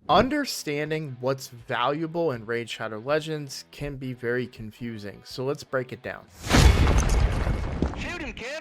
Understanding what's valuable in Raid Shadow Legends can be very confusing, so let's break it down.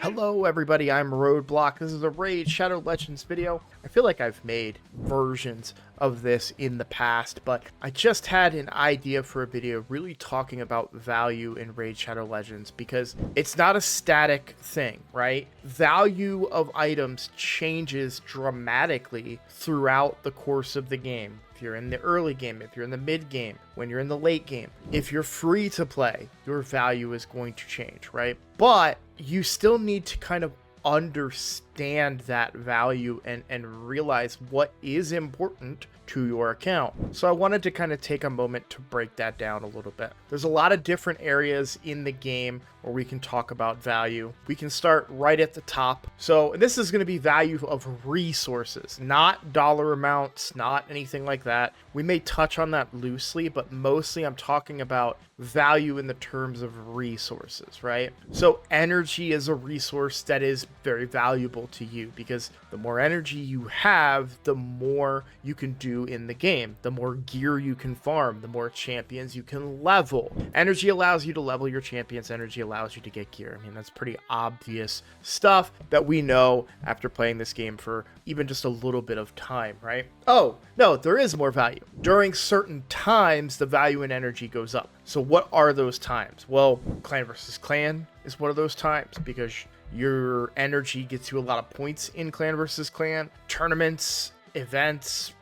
Hello everybody, I'm Roadblock. This is a Raid Shadow Legends video. I feel like I've made versions of this in the past, but I just had an idea for a video really talking about value in Raid Shadow Legends because it's not a static thing, right? Value of items changes dramatically throughout the course of the game. If you're in the early game, if you're in the mid game, when you're in the late game, if you're free to play, your value is going to change, right? But you still need to kind of understand that value and realize what is important to your account. So I wanted to kind of take a moment to break that down a little bit. There's a lot of different areas in the game where we can talk about value. We can start right at the top. So this is going to be value of resources, not dollar amounts, not anything like that. We may touch on that loosely, but mostly I'm talking about value in the terms of resources, right? So energy is a resource that is very valuable to you because the more energy you have, the more you can do in the game, the more gear you can farm, the more champions you can level. Energy allows you to level your champions, energy allows you to get gear. I mean, that's pretty obvious stuff that we know after playing this game for even just a little bit of time, right? Oh, no, there is more value. During certain times, the value in energy goes up. So what are those times? Well, clan versus clan is one of those times because your energy gets you a lot of points in clan versus clan. Tournaments, events,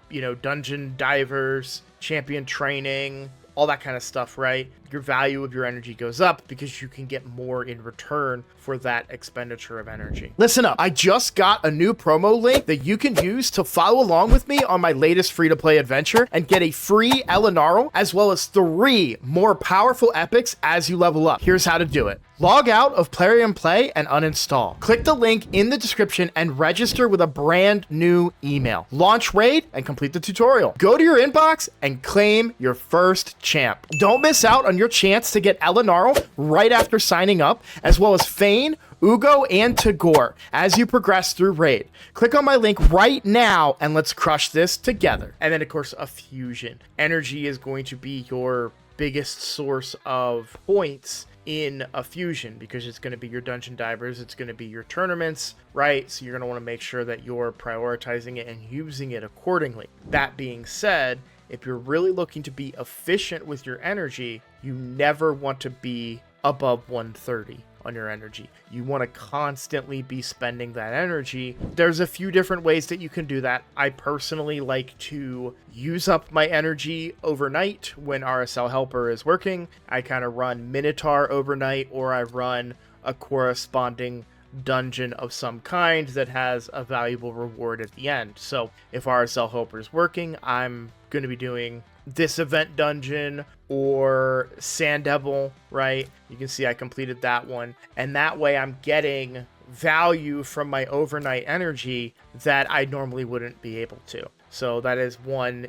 dungeon divers, champion training, all that kind of stuff, right? Your value of your energy goes up because you can get more in return for that expenditure of energy. Listen up, I just got a new promo link that you can use to follow along with me on my latest free-to-play adventure and get a free Elenaril as well as 3 more powerful epics as you level up. Here's how to do it. Log out of Plarium Play and uninstall. Click the link in the description and register with a brand new email. Launch Raid and complete the tutorial. Go to your inbox and claim your first champ. Don't miss out on your chance to get Elenaril right after signing up, as well as Fayne, Uugo, and Tagoar as you progress through Raid. Click on my link right now and let's crush this together. And then of course, a fusion. Energy is going to be your biggest source of points in a fusion because it's going to be your dungeon divers, it's going to be your tournaments, right? So you're going to want to make sure that you're prioritizing it and using it accordingly. That being said, if you're really looking to be efficient with your energy, you never want to be above 130 on your energy. You want to constantly be spending that energy. There's a few different ways that you can do that. I personally like to use up my energy overnight when RSL Helper is working. I kind of run Minotaur overnight, or I run a corresponding dungeon of some kind that has a valuable reward at the end. So if RSL Helper is working, I'm going to be doing this event dungeon or Sand Devil, right? You can see I completed that one, and that way I'm getting value from my overnight energy that I normally wouldn't be able to. So that is one,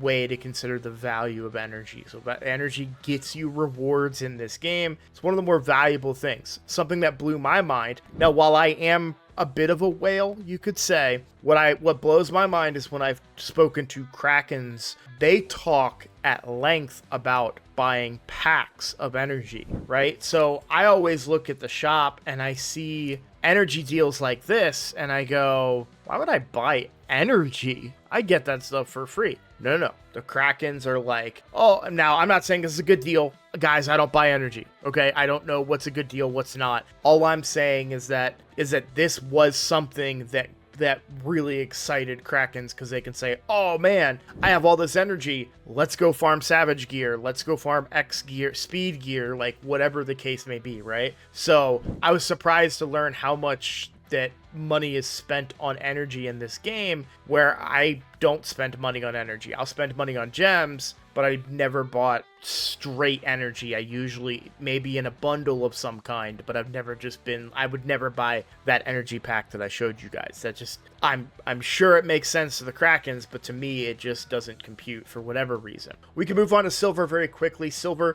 way to consider the value of energy. So that energy gets you rewards in this game. It's one of the more valuable things. Something that blew my mind. Now, while I am a bit of a whale, you could say, what blows my mind is when I've spoken to Krakens, they talk at length about buying packs of energy, right? So I always look at the shop and I see energy deals like this and I go, why would I buy energy? I get that stuff for free. No. The Krakens are like, oh, now I'm not saying this is a good deal. Guys, I don't buy energy, okay? I don't know what's a good deal, what's not. All I'm saying is that this was something that really excited Krakens because they can say, oh man, I have all this energy. Let's go farm Savage gear. Let's go farm X gear, speed gear, like whatever the case may be, right? So I was surprised to learn how much that money is spent on energy in this game, where I don't spend money on energy. I'll spend money on gems, but I never bought straight energy. I usually maybe in a bundle of some kind, but I would never buy that energy pack that I showed you guys. That just, I'm sure it makes sense to the Krakens, but to me, it just doesn't compute for whatever reason. We can move on to silver very quickly. The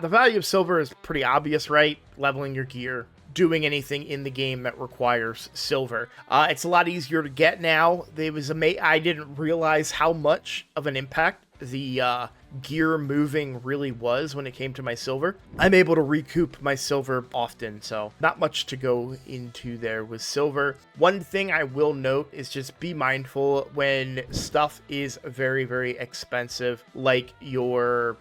value of silver is pretty obvious, right? Leveling your gear. doing anything in the game that requires silver. It's a lot easier to get now. I didn't realize how much of an impact the gear moving really was when it came to my silver. I'm able to recoup my silver often, so not much to go into there with silver. One thing I will note is just be mindful when stuff is very, very expensive, like your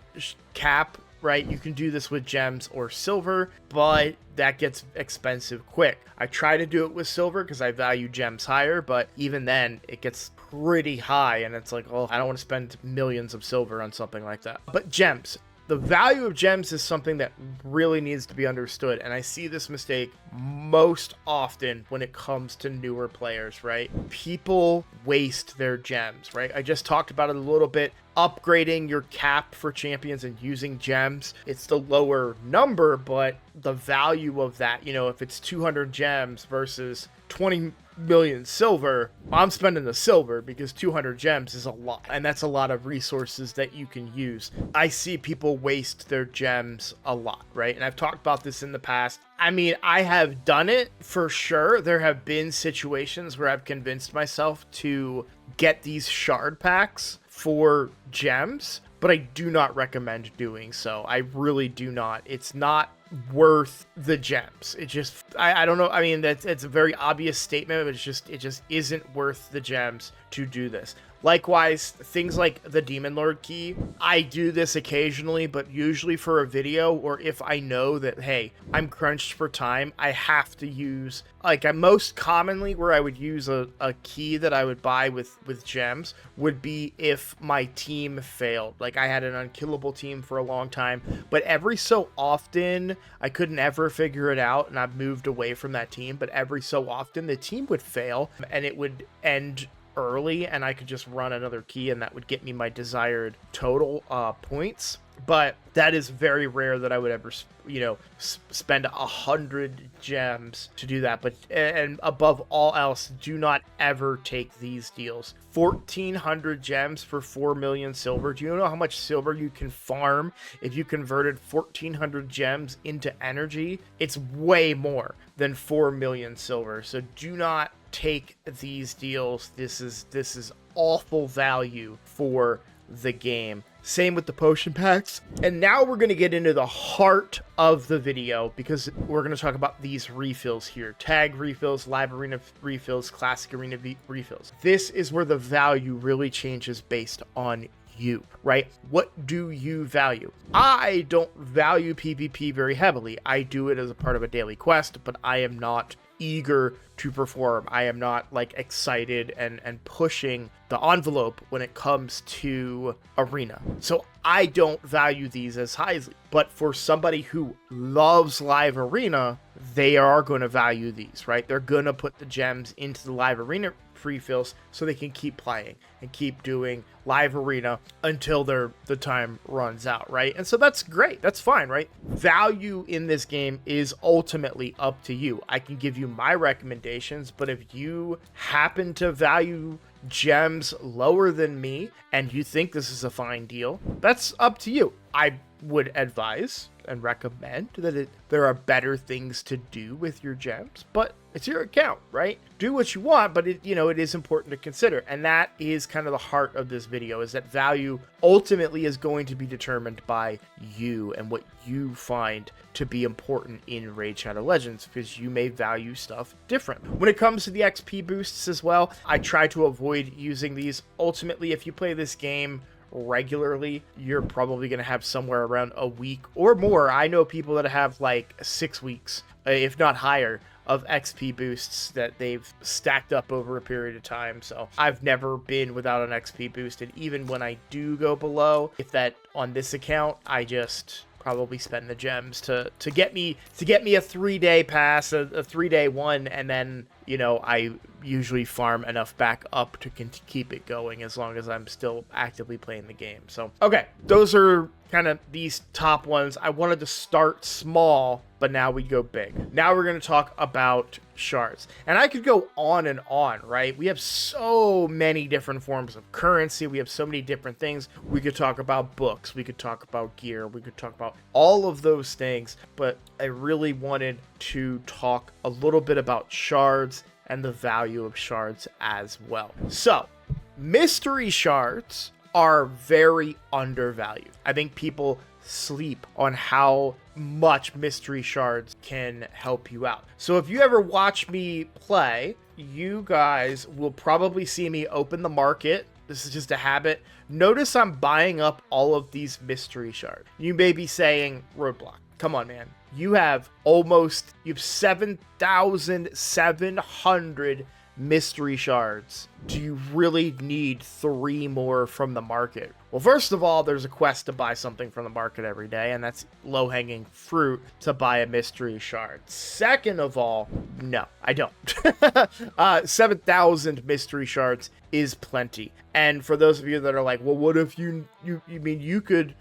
cap, right? You can do this with gems or silver, but that gets expensive quick. I try to do it with silver because I value gems higher, but even then it gets pretty high, and it's like, oh, I don't want to spend millions of silver on something like that. But gems, the value of gems is something that really needs to be understood, and I see this mistake most often when it comes to newer players, right? People waste their gems, right? I just talked about it a little bit. Upgrading your cap for champions and using gems, it's the lower number, but the value of that, you know, if it's 200 gems versus 20 million silver, I'm spending the silver because 200 gems is a lot, and that's a lot of resources that you can use. I see people waste their gems a lot, right? And I've talked about this in the past. I mean, I have done it for sure. There have been situations where I've convinced myself to get these shard packs for gems, but I do not recommend doing so. I really do not. It's not worth the gems. It just, I don't know. I mean, it's a very obvious statement, but it just isn't worth the gems to do this. Likewise, things like the Demon Lord key, I do this occasionally, but usually for a video, or if I know that, hey, I'm crunched for time, I have to use, like, most commonly where I would use a key that I would buy with gems would be if my team failed. Like, I had an unkillable team for a long time, but every so often, I couldn't ever figure it out, and I've moved away from that team, but every so often, the team would fail, and it would end early, and I could just run another key, and that would get me my desired total points. But that is very rare that I would ever, you know, spend 100 gems to do that. But, and above all else, do not ever take these deals. 1,400 gems for 4 million silver. Do you know how much silver you can farm if you converted 1,400 gems into energy? It's way more than 4 million silver. So do not take these deals. This is awful value for the game. Same with the potion packs. And now we're going to get into the heart of the video, because we're going to talk about these refills here. Tag refills, live arena refills, classic arena refills. This is where the value really changes based on you, right? What do you value? I don't value PvP very heavily. I do it as a part of a daily quest, but I am not eager to perform. I am not like excited and pushing the envelope when it comes to arena. So I don't value these as highly, but for somebody who loves live arena, they are going to value these, right? They're going to put the gems into the live arena refills so they can keep playing and keep doing live arena until the time runs out, right? And so that's great. That's fine, right? Value in this game is ultimately up to you. I can give you my recommendations, but if you happen to value gems lower than me and you think this is a fine deal, that's up to you. I would advise and recommend that there are better things to do with your gems, but it's your account, right? Do what you want, but it is important to consider. And that is kind of the heart of this video, is that value ultimately is going to be determined by you and what you find to be important in Raid Shadow Legends, because you may value stuff different. When it comes to the XP boosts as well, I try to avoid using these. Ultimately, if you play this game regularly, you're probably going to have somewhere around a week or more. I know people that have like 6 weeks, if not higher, of XP boosts that they've stacked up over a period of time. So I've never been without an XP boost, and even when I do go below, if that on this account, I just probably spend the gems to get me a 3-day pass, a 3-day one, and then you know, I usually farm enough back up to keep it going as long as I'm still actively playing the game. So, okay, those are kind of these top ones. I wanted to start small, but now we go big. Now we're going to talk about shards. And I could go on, right? We have so many different forms of currency. We have so many different things. We could talk about books. We could talk about gear. We could talk about all of those things. But I really wanted to talk a little bit about shards and the value of shards as well. So, mystery shards are very undervalued. I think people sleep on how much mystery shards can help you out. So if you ever watch me play, you guys will probably see me open the market. This is just a habit. Notice I'm buying up all of these mystery shards. You may be saying, Roadblock, come on, man. You have 7,700 mystery shards. Do you really need 3 more from the market? Well, first of all, there's a quest to buy something from the market every day, and that's low-hanging fruit to buy a mystery shard. Second of all, no, I don't. 7,000 mystery shards is plenty. And for those of you that are like, well, what if you mean you could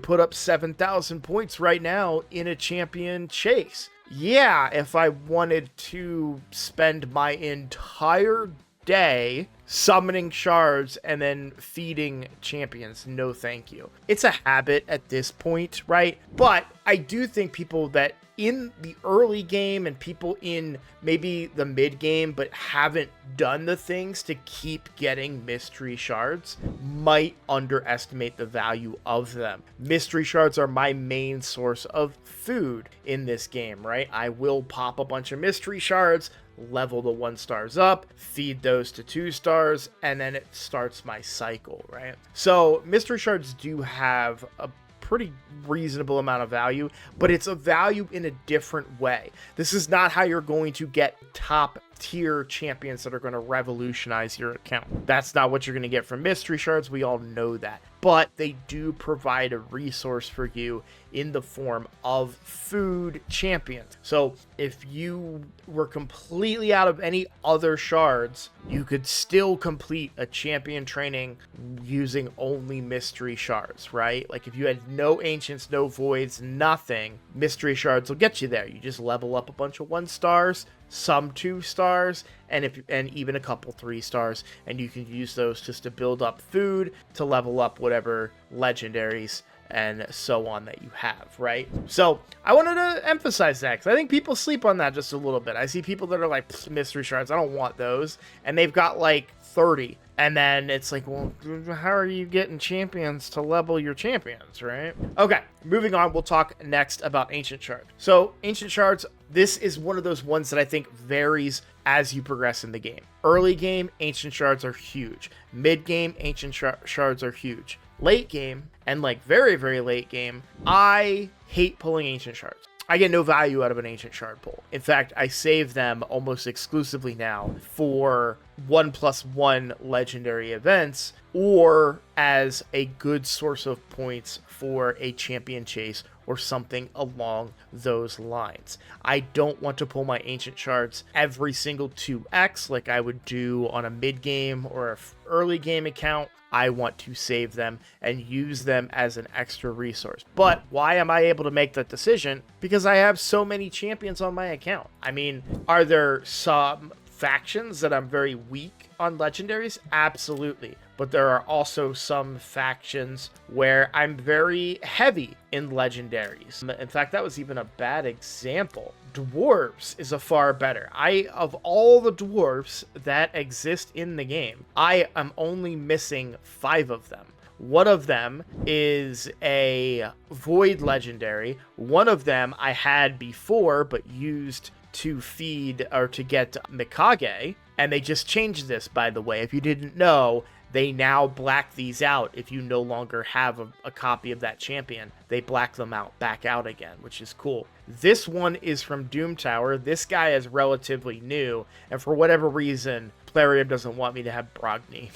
put up 7,000 points right now in a champion chase? Yeah, if I wanted to spend my entire day summoning shards and then feeding champions, no thank you. It's a habit at this point, right? But I do think people that in the early game and people in maybe the mid game but haven't done the things to keep getting mystery shards might underestimate the value of them. Mystery shards are my main source of food in this game, right? I will pop a bunch of mystery shards, level the 1 stars up, feed those to 2 stars, and then it starts my cycle, right? So mystery shards do have a pretty reasonable amount of value, but it's a value in a different way. This is not how you're going to get top tier champions that are going to revolutionize your account. That's not what you're going to get from mystery shards. We all know that. But they do provide a resource for you in the form of food champions. So if you were completely out of any other shards, you could still complete a champion training using only mystery shards, right? Like if you had no ancients, no voids, nothing, mystery shards will get you there. You just level up a bunch of 1 stars, some 2 stars, and even a couple 3 stars, and you can use those just to build up food to level up whatever legendaries and so on that you have, right? So I wanted to emphasize that because I think people sleep on that just a little bit. I see people that are like, mystery shards, I don't want those, and they've got like 30. And then it's like, well, how are you getting champions to level your champions, right? Okay, moving on, we'll talk next about Ancient Shards. So, Ancient Shards, this is one of those ones that I think varies as you progress in the game. Early game, Ancient Shards are huge. Mid game, Ancient Shards are huge. Late game, and like very, very late game, I hate pulling Ancient Shards. I get no value out of an Ancient Shard pull. In fact, I save them almost exclusively now for 1+1 legendary events or as a good source of points for a champion chase or something along those lines. I don't want to pull my Ancient Shards every single 2x like I would do on a mid game or an early game account. I want to save them and use them as an extra resource. But why am I able to make that decision? Because I have so many champions on my account. I mean, are there some factions that I'm very weak on legendaries? Absolutely. But there are also some factions where I'm very heavy in legendaries. In fact, that was even a bad example. Dwarves is a far better. Of all the dwarves that exist in the game, I am only missing 5 of them. One of them is a void legendary. One of them I had before but used to feed or to get Mikage. And they just changed this, by the way. If you didn't know, they now black these out. If you no longer have a copy of that champion, they black them out back out again, which is cool. This one is from Doom Tower. This guy is relatively new, and for whatever reason, Plarium doesn't want me to have Brogni.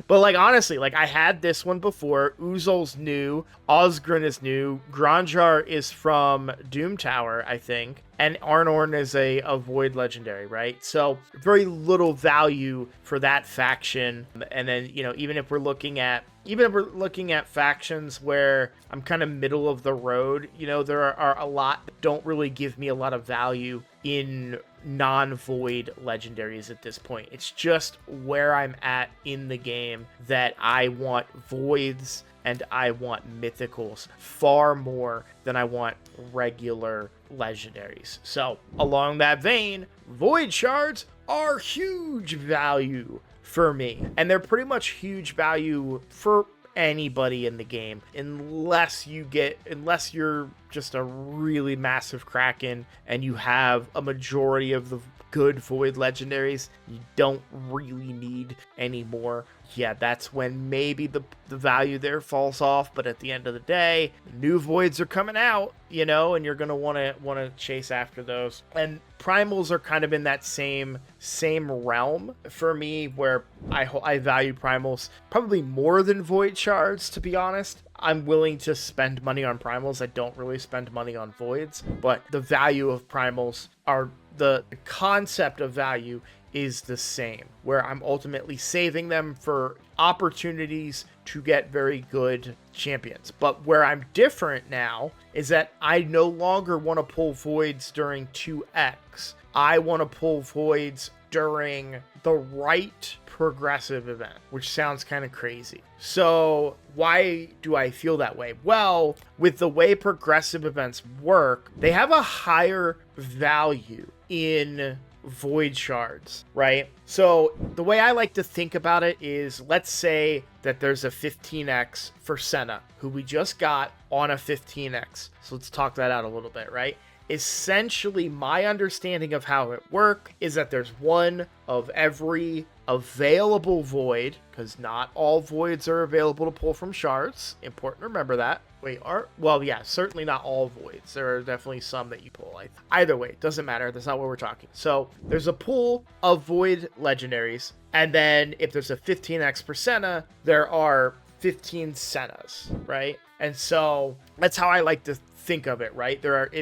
But like honestly, like I had this one before. Uzol's new, Osgrin is new, Granjar is from Doom Tower, I think, and Arnorn is a Void legendary, right? So very little value for that faction. And then, you know, even if we're looking at factions where I'm kind of middle of the road, you know, there are a lot that don't really give me a lot of value in non-void legendaries at this point. It's just where I'm at in the game that I want voids and I want mythicals far more than I want regular legendaries. So along that vein, void shards are huge value for me, and they're pretty much huge value for anybody in the game, unless you're just a really massive Kraken and you have a majority of the good void legendaries. You don't really need any more. Yeah, that's when maybe the value there falls off, but at the end of the day, new voids are coming out, you know, and you're going to want to chase after those. And primals are kind of in that same realm for me, where I value primals probably more than void shards, to be honest. I'm willing to spend money on primals. I don't really spend money on voids, but the value of primals are the concept of value is the same, where I'm ultimately saving them for opportunities to get very good champions. But where I'm different now is that I no longer want to pull voids during 2x. I want to pull voids during the right progressive event, which sounds kind of crazy. So why do I feel that way? Well, with the way progressive events work, they have a higher value in void shards, right? So the way I like to think about it is, let's say that there's a 15x for Senna, who we just got on a 15x. So let's talk that out a little bit, right? Essentially, my understanding of how it works is that there's one of every available void, because not all voids are available to pull from shards. Important to remember that. Well, yeah, certainly not all voids. There are definitely some that you pull. Either way, it doesn't matter. That's not what we're talking. So there's a pool of void legendaries, and then if there's a 15x per Senna, there are 15 Sennas, right? And so that's how I like to think of it, right?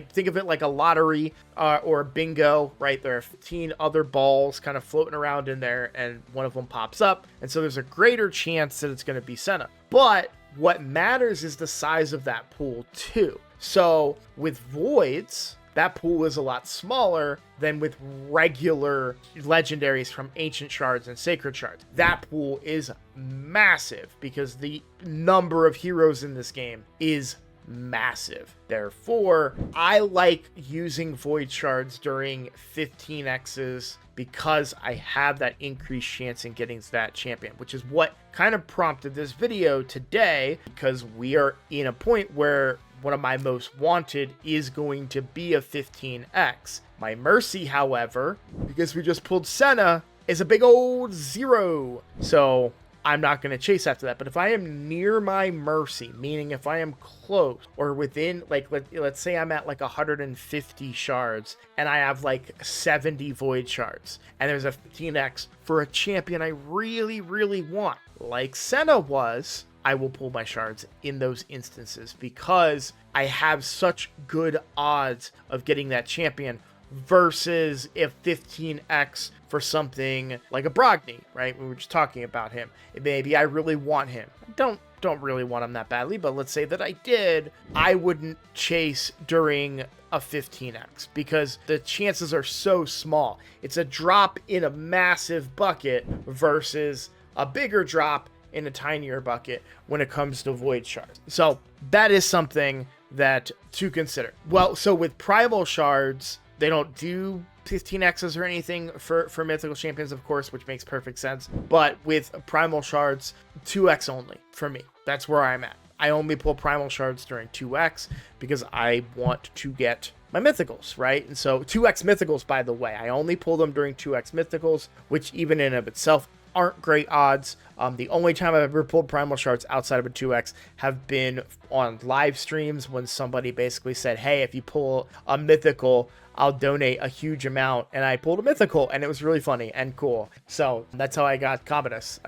Think of it like a lottery or a bingo, right? There are 15 other balls kind of floating around in there, and one of them pops up, and so there's a greater chance that it's going to be Senna. But what matters is the size of that pool too. So with voids, that pool is a lot smaller than with regular legendaries from ancient shards and sacred shards. That pool is massive because the number of heroes in this game is massive. Therefore, I like using void shards during 15x's because I have that increased chance in getting that champion, which is what kind of prompted this video today, because we are in a point where one of my most wanted is going to be a 15x. My Mercy, however, because we just pulled Senna, is a big old 0. So I'm not going to chase after that. But if I am near my Mercy, meaning if I am close or within, like, let's say I'm at like 150 shards and I have like 70 void shards, and there's a 15x for a champion I really, really want, like Senna was, I will pull my shards in those instances because I have such good odds of getting that champion versus if 15x for something like a Brogni, right? We were just talking about him. Maybe I really want him. I don't really want him that badly, but let's say that I did, I wouldn't chase during a 15x because the chances are so small. It's a drop in a massive bucket versus a bigger drop in a tinier bucket when it comes to void shards. So that is something that to consider. Well, so with primal shards, they don't do 15x's or anything for mythical champions, of course, which makes perfect sense. But with primal shards, 2x only for me. That's where I'm at. I only pull primal shards during 2x because I want to get my mythicals, right? And so 2x mythicals, by the way, I only pull them during 2x mythicals, which even in of itself aren't great odds. The only time I've ever pulled primal shards outside of a 2x have been on live streams when somebody basically said, hey, if you pull a mythical, I'll donate a huge amount. And I pulled a mythical, and it was really funny and cool. So that's how I got Commodus.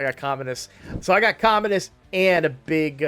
So I got Commodus and a big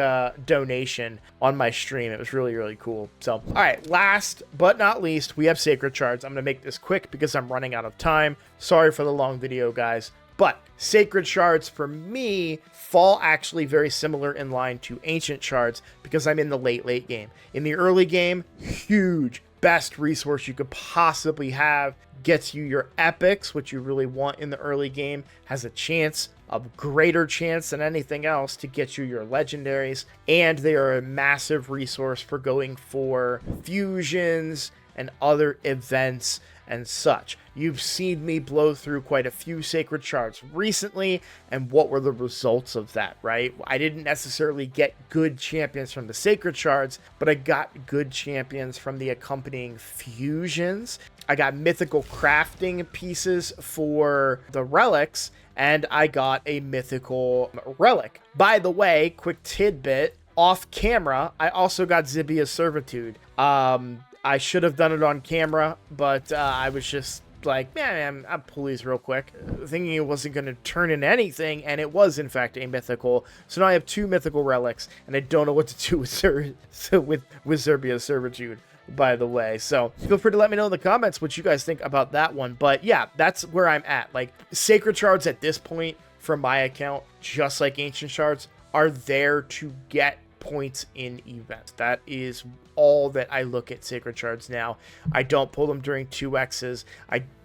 donation on my stream. It was really, really cool. So, all right, last but not least, we have Sacred Shards. I'm going to make this quick because I'm running out of time. Sorry for the long video, guys. But Sacred Shards, for me, fall actually very similar in line to Ancient Shards because I'm in the late game. In the early game, huge, best resource you could possibly have, gets you your epics, which you really want in the early game, has a chance, a greater chance than anything else, to get you your legendaries, and they are a massive resource for going for fusions and other events and such. You've seen me blow through quite a few Sacred Shards recently, and what were the results of that, right? I didn't necessarily get good champions from the Sacred Shards, but I got good champions from the accompanying fusions. I got mythical crafting pieces for the relics, and I got a mythical relic. By the way, quick tidbit, off camera, I also got Zibia's Servitude. I should have done it on camera, but I was just like, man, I'll pull these real quick, thinking it wasn't going to turn into anything, and it was, in fact, a mythical. So now I have 2 mythical relics, and I don't know what to do with Zibia's Servitude, by the way. So feel free to let me know in the comments what you guys think about that one. But yeah, that's where I'm at. Like, Sacred Shards at this point, from my account, just like Ancient Shards, are there to get points in events. That is all that I look at Sacred Shards now. I don't pull them during 2x's.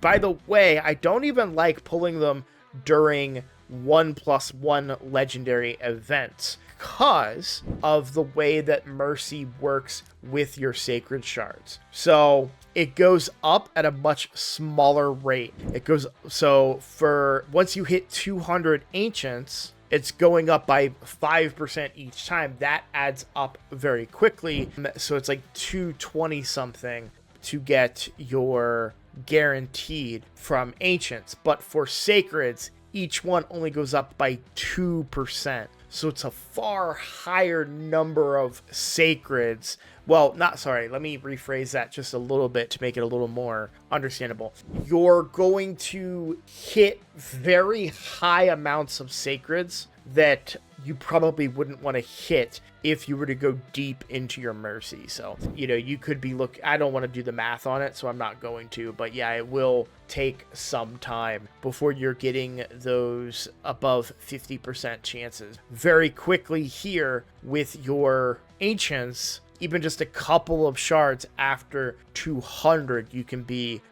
By the way, I don't even like pulling them during 1+1 legendary events because of the way that Mercy works with your Sacred Shards. So it goes up at a much smaller rate. It goes, so for once you hit 200 Ancients, it's going up by 5% each time. That adds up very quickly. So it's like 220 something to get your guaranteed from Ancients. But for Sacreds, each one only goes up by 2%. So it's a far higher number of Sacreds. Well, let me rephrase that just a little bit to make it a little more understandable. You're going to hit very high amounts of Sacreds that you probably wouldn't want to hit if you were to go deep into your Mercy. So, you could be I don't want to do the math on it, so I'm not going to, but yeah, it will take some time before you're getting those above 50% chances. Very quickly here with your Ancients, even just a couple of shards after 200, you can be,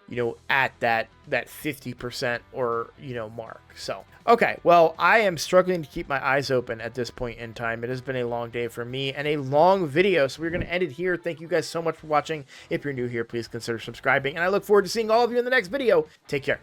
at that 50% or, mark. So, okay, well, I am struggling to keep my eyes open at this point in time. It has been a long day for me and a long video, so we're going to end it here. Thank you guys so much for watching. If you're new here, please consider subscribing, and I look forward to seeing all of you in the next video. Take care.